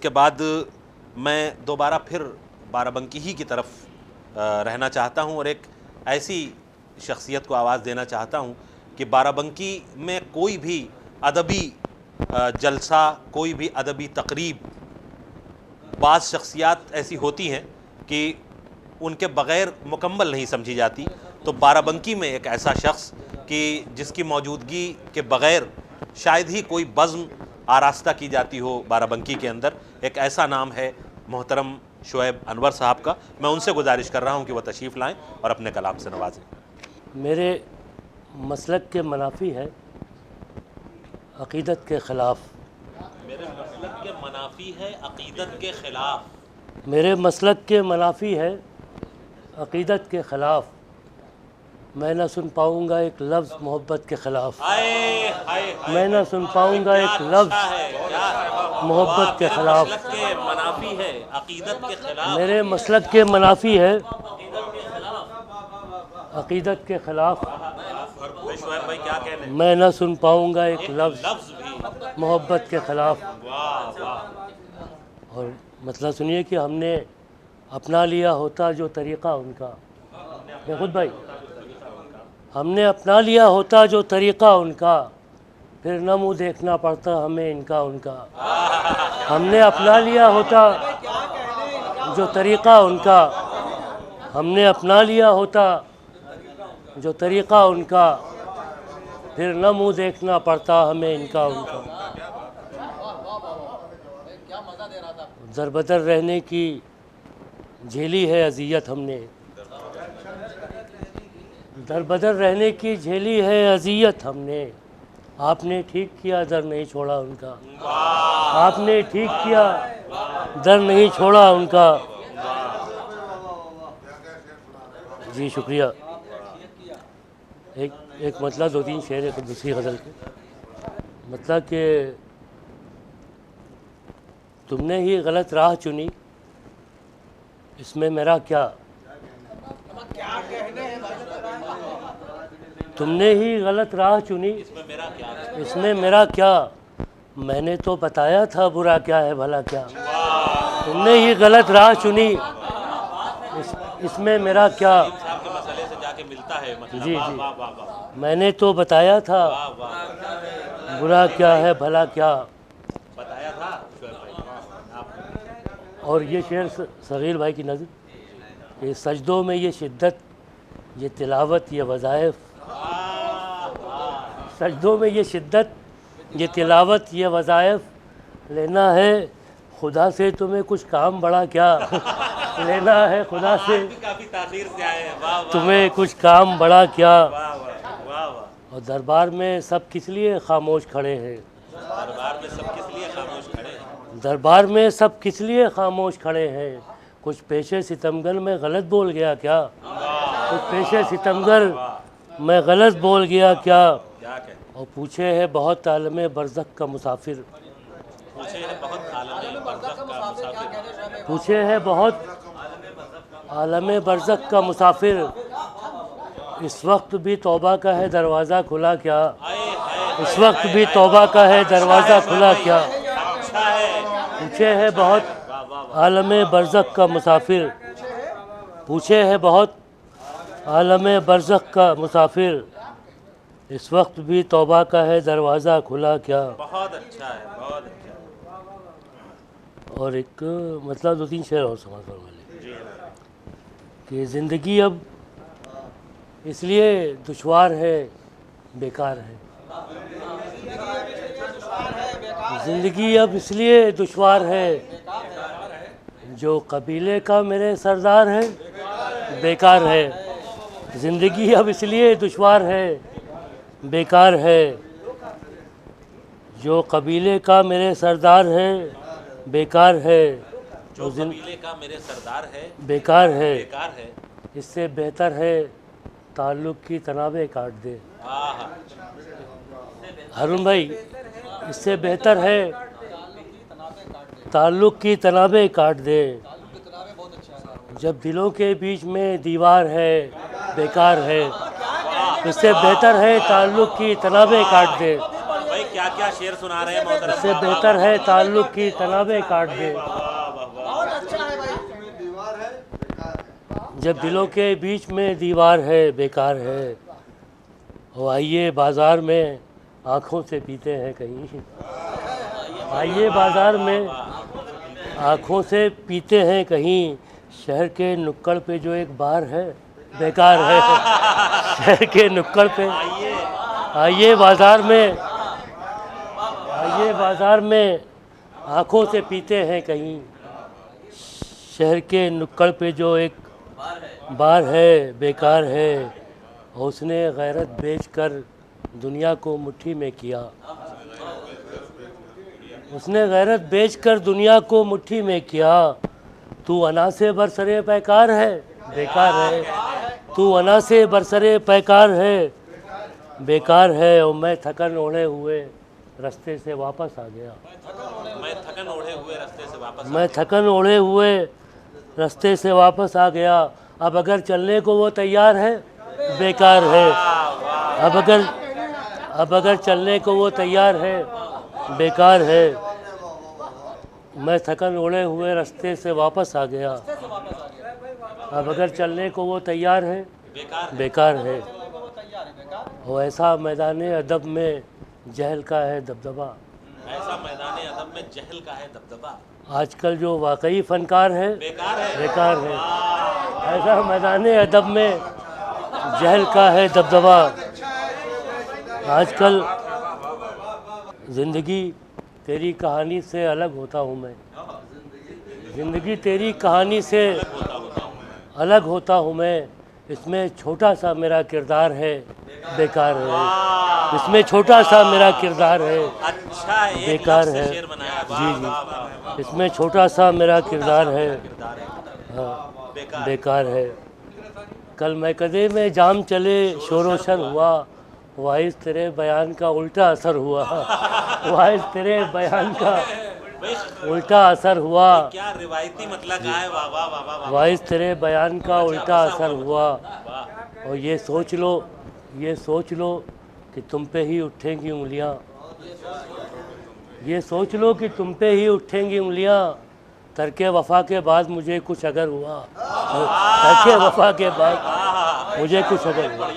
इसके बाद मैं दोबारा फिर बाराबंकी ही की तरफ रहना चाहता हूं और एक ऐसी शख्सियत को आवाज़ देना चाहता हूं कि बाराबंकी में कोई भी अदबी जलसा, कोई भी अदबी तकरीब, बाज़ शख्सियात ऐसी होती हैं कि उनके बग़ैर मुकम्मल नहीं समझी जाती। तो बाराबंकी में एक ऐसा शख्स कि जिसकी मौजूदगी के बग़ैर शायद ही कोई बज़्म आरास्ता की जाती हो बाराबंकी के अंदर, एक ऐसा नाम है मोहतरम शुएब अनवर साहब का। मैं उनसे गुजारिश कर रहा हूं कि वह तशरीफ़ लाएं और अपने कलाम से नवाजें। मेरे मसलक के मनाफी है अक़ीदत के ख़िलाफ़। मेरे मसलक के मनाफी है अक़ीदत के ख़िलाफ़। मेरे मसलक के मनाफी है अक़ीदत के ख़िलाफ़। मैं न सुन पाऊँगा एक लफ्ज़ मोहब्बत के ख़िलाफ़। मैं न सुन पाऊँगा एक लफ्ज़ मोहब्बत के ख़िलाफ़। मनाफी है अक़ीदत के ख़िलाफ़। मेरे मसलक के मनाफी है अक़ीदत के ख़िलाफ़। भाई क्या कहने, मैं न सुन पाऊँगा एक लफ्ज़ मोहब्बत के ख़िलाफ़। और मतलब सुनिए कि हमने अपना लिया होता जो तरीक़ा उनका, खुद भाई, हमने अपना लिया होता जो तरीक़ा उनका, फिर न मुँह देखना पड़ता हमें इनका उनका। हमने अपना लिया होता जो तरीक़ा उनका, हमने अपना लिया होता जो तरीक़ा उनका, फिर न मुँह देखना पड़ता हमें इनका उनका। दरबदर रहने की झेली है अज़ियत हमने, दरबदर रहने की झेली है अज़ियत हमने। आपने ठीक किया दर नहीं छोड़ा उनका, आपने ठीक किया दर नहीं छोड़ा उनका। जी शुक्रिया। एक मतलब दो तीन शेर एक दूसरी गज़ल के, मतलब कि तुमने ही गलत राह चुनी इसमें मेरा क्या, तुमने ही गलत राह चुनी इसमें मेरा क्या। मैंने तो बताया था बुरा क्या है भला क्या। तुमने ही गलत राह चुनी इसमें मेरा क्या। मसले से जाके मिलता है मतलब। जी जी, मैंने तो बताया था बुरा क्या है भला क्या, बताया था। और ये शेर सगीर भाई की नज़र, ये सजदों में ये शिद्दत, ये तिलावत, ये वज़ाइफ, सजदों में ये शिद्दत, ये तिलावत, ये वज़ाइफ, लेना है खुदा से तुम्हें कुछ काम बड़ा क्या। लेना है खुदा से काफी ताख़ीर से आए हैं। वाह वाह, तुम्हें कुछ काम बड़ा क्या। वाह वाह वाह। और दरबार में सब किस लिए खामोश खड़े हैं, दरबार में सब किस लिए खामोश खड़े हैं। दरबार में सब किस लिए खामोश खड़े हैं। कुछ पेशे सितमगर में गलत बोल गया क्या, कुछ पेशे सितमगर मैं गलत बोल गया क्या। और पूछे है बहुत आलम बरज़ख का मुसाफिर, पूछे है बहुत आलम बरज़ख का मुसाफिर, पूछे है बहुत आलम बरज़ख का मुसाफिर। इस वक्त भी तौबा का है दरवाज़ा खुला क्या, इस वक्त भी तौबा का है दरवाज़ा खुला क्या। पूछे है बहुत आलम बरज़ख का मुसाफिर, पूछे है बहुत आलम बरज़ख का मुसाफिर। इस वक्त भी तौबा का है दरवाज़ा खुला क्या। बहुत अच्छा है, बहुत अच्छा। और एक मतलब दो तीन शेर और समाज फरमा लें कि ज़िंदगी अब इसलिए दुश्वार है बेकार है, ज़िंदगी अब इसलिए दुश्वार है, जो कबीले का मेरे सरदार है बेकार है। ज़िंदगी अब इसलिए दुश्वार है बेकार है, जो कबीले का मेरे सरदार है बेकार है। जो कबीले का मेरे सरदार है बेकार है, बेकार है। इससे बेहतर है ताल्लुक़ की तनाबे काट दे। हारून भाई, इससे बेहतर है ताल्लुक़ की तनाबे काट दे। जब दिलों के बीच में दीवार है बेकार है, इससे बेहतर है ताल्लुक़ की तनाबे काट दे। भाई क्या क्या शेर सुना रहे हैं मोहतरम। इससे बेहतर है ताल्लुक़ की तनाबें काट दे। जब दिलों के बीच में दीवार है बेकार है, वो आइए बाज़ार में आँखों से पीते हैं कहीं। आइए बाज़ार में आँखों से पीते हैं कहीं, शहर के नुक्कड़ पे जो एक बार है बेकार है। शहर के नुक्कड़ पे आइए बाज़ार में आँखों से पीते हैं कहीं, शहर के नुक्कड़ पे जो एक बार है बेकार है। उसने गैरत बेचकर दुनिया को मुट्ठी में किया, उसने गैरत बेचकर दुनिया को मुट्ठी में किया। तू अना से बरसरे पैकार है बेकार है, तू अना से बरसरे पैकार है बेकार है। और मैं थकन ओढ़े हुए रास्ते से वापस आ गया। मैं थकन ओढ़े हुए रास्ते से वापस मैं थकन ओढ़े हुए रास्ते से वापस आ गया। अब अगर चलने को वो तैयार है बेकार है। अब अगर चलने को वो तैयार है बेकार है। मैं थकन ओढ़े हुए रास्ते से वापस आ गया। अब अगर चलने को वो तैयार है बेकार है। वो ऐसा मैदान अदब में जहल का है दबदबा। ऐसा मैदान अदब में जहल का है दबदबा। आजकल जो वाकई फ़नकार है बेकार है। ऐसा मैदान अदब में जहल का है दबदबा। आजकल ज़िंदगी तेरी कहानी से अलग होता हूँ मैं। ज़िंदगी तेरी कहानी से अलग होता हूँ मैं। इसमें छोटा सा मेरा किरदार है बेकार है। इसमें छोटा सा मेरा किरदार है अच्छा, एक बेकार लफ्ज़ से है। शेर बनाया। जी। इसमें छोटा सा मेरा किरदार है हाँ बेकार है। कल मैकदे में जाम चले शोरोशर हुआ, वाइस तेरे बयान का उल्टा असर हुआ। वाइस तेरे बयान का उल्टा असर हुआ। क्या रिवायती मतलब का है। वाह वाह वाह वाह वाह। वाइस तेरे बयान का उल्टा असर हुआ। और ये सोच लो कि तुम पे ही उठेंगी उंगलियां। ये सोच लो कि तुम पे ही उठेंगी उंगलियां। तरके वफा के बाद मुझे कुछ अगर हुआ, तरके वफा के बाद मुझे कुछ अगर हुआ।